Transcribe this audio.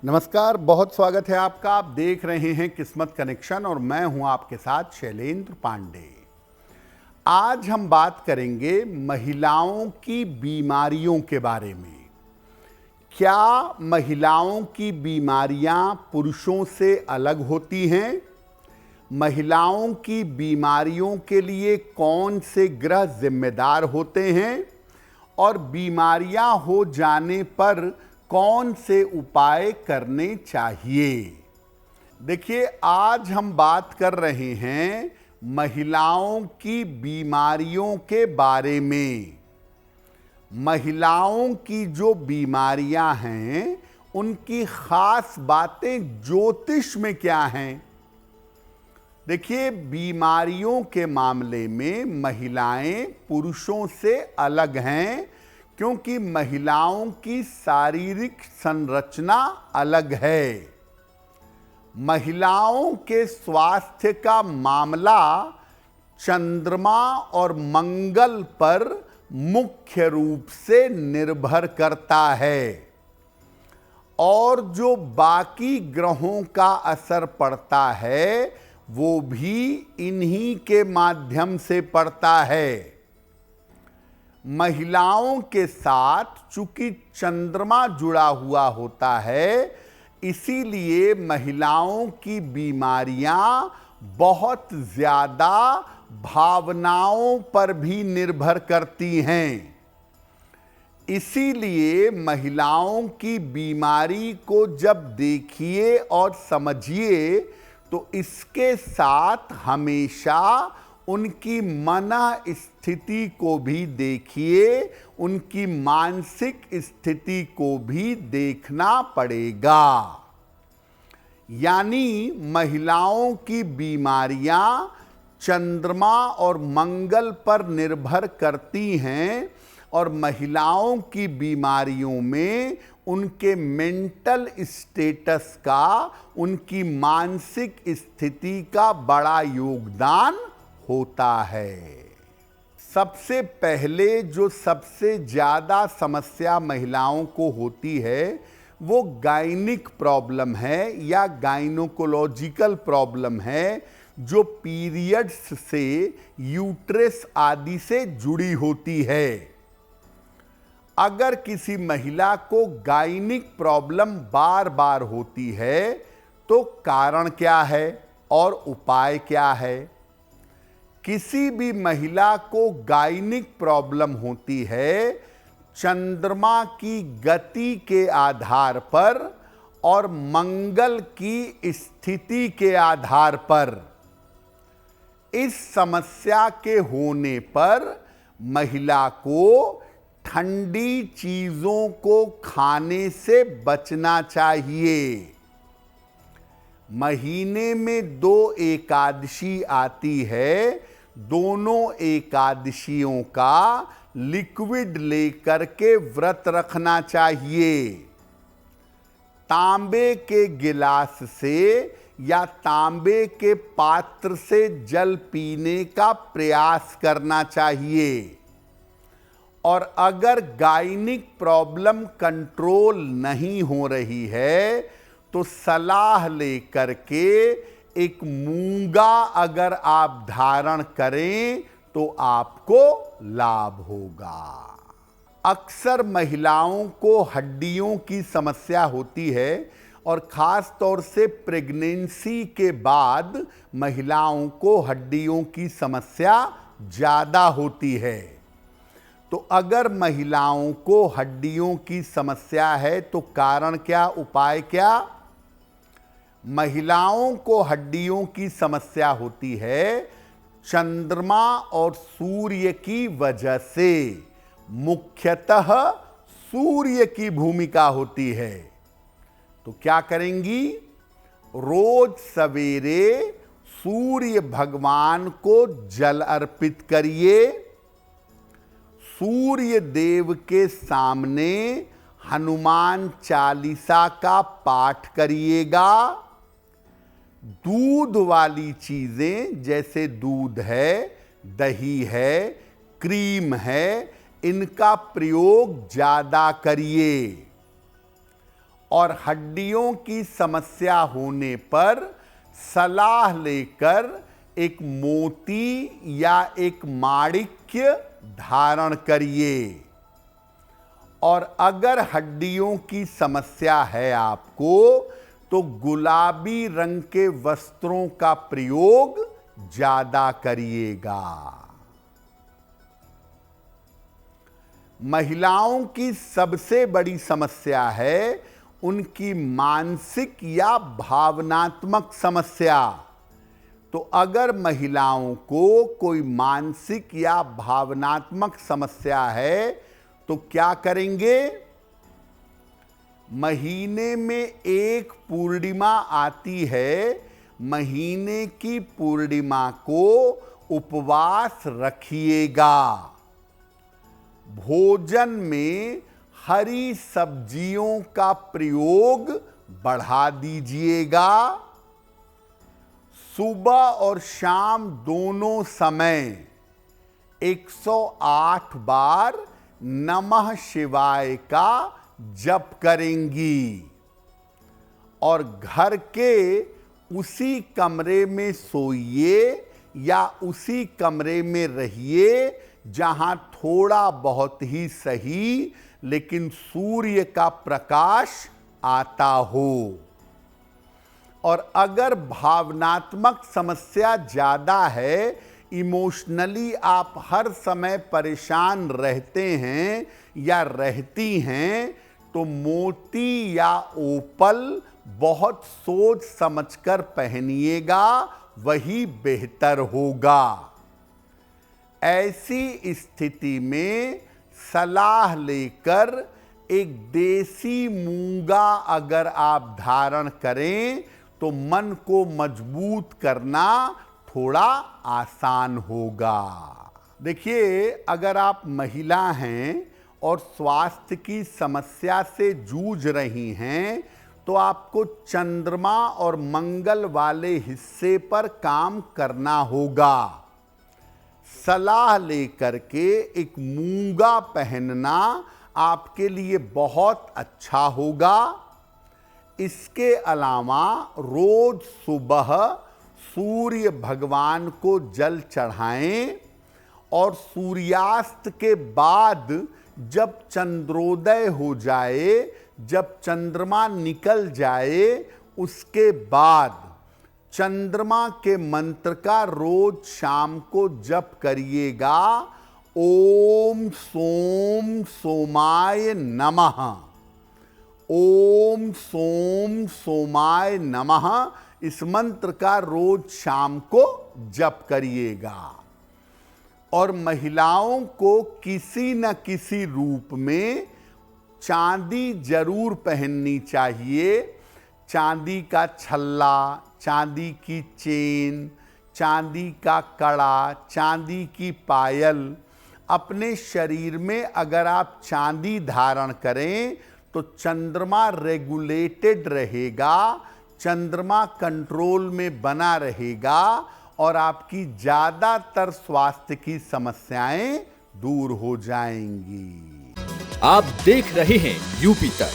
नमस्कार, बहुत स्वागत है आपका। आप देख रहे हैं किस्मत कनेक्शन और मैं हूं आपके साथ शैलेंद्र पांडे। आज हम बात करेंगे महिलाओं की बीमारियों के बारे में। क्या महिलाओं की बीमारियां पुरुषों से अलग होती हैं? महिलाओं की बीमारियों के लिए कौन से ग्रह जिम्मेदार होते हैं और बीमारियां हो जाने पर कौन से उपाय करने चाहिए? देखिए, आज हम बात कर रहे हैं महिलाओं की बीमारियों के बारे में। महिलाओं की जो बीमारियां हैं उनकी खास बातें ज्योतिष में क्या हैं? देखिए, बीमारियों के मामले में महिलाएं पुरुषों से अलग हैं क्योंकि महिलाओं की शारीरिक संरचना अलग है। महिलाओं के स्वास्थ्य का मामला चंद्रमा और मंगल पर मुख्य रूप से निर्भर करता है और जो बाकी ग्रहों का असर पड़ता है वो भी इन्हीं के माध्यम से पड़ता है। महिलाओं के साथ चूंकि चंद्रमा जुड़ा हुआ होता है, इसीलिए महिलाओं की बीमारियां बहुत ज्यादा भावनाओं पर भी निर्भर करती हैं। इसीलिए महिलाओं की बीमारी को जब देखिए और समझिए तो इसके साथ हमेशा उनकी मन स्थिति को भी देखिए, उनकी मानसिक स्थिति को भी देखना पड़ेगा। यानी महिलाओं की बीमारियां चंद्रमा और मंगल पर निर्भर करती हैं और महिलाओं की बीमारियों में उनके मेंटल स्टेटस का, उनकी मानसिक स्थिति का बड़ा योगदान होता है। सबसे पहले जो सबसे ज्यादा समस्या महिलाओं को होती है वो गायनिक प्रॉब्लम है या गायनोकोलॉजिकल प्रॉब्लम है जो पीरियड्स से, यूट्रस आदि से जुड़ी होती है। अगर किसी महिला को गायनिक प्रॉब्लम बार बार होती है तो कारण क्या है और उपाय क्या है? किसी भी महिला को गायनिक प्रॉब्लम होती है चंद्रमा की गति के आधार पर और मंगल की स्थिति के आधार पर। इस समस्या के होने पर महिला को ठंडी चीजों को खाने से बचना चाहिए। महीने में 2 एकादशी आती है, दोनों एकादशियों का लिक्विड लेकर के व्रत रखना चाहिए। तांबे के गिलास से या तांबे के पात्र से जल पीने का प्रयास करना चाहिए। और अगर गायनिक प्रॉब्लम कंट्रोल नहीं हो रही है तो सलाह लेकर के एक मूंगा अगर आप धारण करें तो आपको लाभ होगा। अक्सर महिलाओं को हड्डियों की समस्या होती है और खास तौर से प्रेगनेंसी के बाद महिलाओं को हड्डियों की समस्या ज्यादा होती है। तो अगर महिलाओं को हड्डियों की समस्या है तो कारण क्या, उपाय क्या? महिलाओं को हड्डियों की समस्या होती है चंद्रमा और सूर्य की वजह से। मुख्यतः सूर्य की भूमिका होती है। तो क्या करेंगी? रोज सवेरे सूर्य भगवान को जल अर्पित करिए। सूर्य देव के सामने हनुमान चालीसा का पाठ करिएगा। दूध वाली चीजें जैसे दूध है, दही है, क्रीम है, इनका प्रयोग ज्यादा करिए। और हड्डियों की समस्या होने पर सलाह लेकर एक मोती या एक माणिक्य धारण करिए। और अगर हड्डियों की समस्या है आपको तो गुलाबी रंग के वस्त्रों का प्रयोग ज्यादा करिएगा। महिलाओं की सबसे बड़ी समस्या है उनकी मानसिक या भावनात्मक समस्या। तो अगर महिलाओं को कोई मानसिक या भावनात्मक समस्या है तो क्या करेंगे? महीने में एक पूर्णिमा आती है, महीने की पूर्णिमा को उपवास रखिएगा। भोजन में हरी सब्जियों का प्रयोग बढ़ा दीजिएगा। सुबह और शाम दोनों समय 108 बार नमः शिवाय का जप करेंगी और घर के उसी कमरे में सोइए या उसी कमरे में रहिए जहां थोड़ा बहुत ही सही लेकिन सूर्य का प्रकाश आता हो। और अगर भावनात्मक समस्या ज़्यादा है, इमोशनली आप हर समय परेशान रहते हैं या रहती हैं, तो मोती या ओपल बहुत सोच समझकर पहनिएगा, वही बेहतर होगा। ऐसी स्थिति में सलाह लेकर एक देसी मूंगा अगर आप धारण करें तो मन को मजबूत करना थोड़ा आसान होगा। देखिए, अगर आप महिला हैं और स्वास्थ्य की समस्या से जूझ रही हैं तो आपको चंद्रमा और मंगल वाले हिस्से पर काम करना होगा। सलाह लेकर के एक मूंगा पहनना आपके लिए बहुत अच्छा होगा। इसके अलावा रोज सुबह सूर्य भगवान को जल चढ़ाएं और सूर्यास्त के बाद जब चंद्रोदय हो जाए, जब चंद्रमा निकल जाए, उसके बाद चंद्रमा के मंत्र का रोज शाम को जप करिएगा। ओम सोम सोमाय नमः, ओम सोम सोमाय नमः, इस मंत्र का रोज शाम को जप करिएगा। और महिलाओं को किसी न किसी रूप में चांदी जरूर पहननी चाहिए। चांदी का छल्ला, चांदी की चेन, चांदी का कड़ा, चांदी की पायल। अपने शरीर में अगर आप चांदी धारण करें तो चंद्रमा रेगुलेटेड रहेगा, चंद्रमा कंट्रोल में बना रहेगा और आपकी ज़्यादातर स्वास्थ्य की समस्याएं दूर हो जाएंगी। आप देख रहे हैं यूपी तक।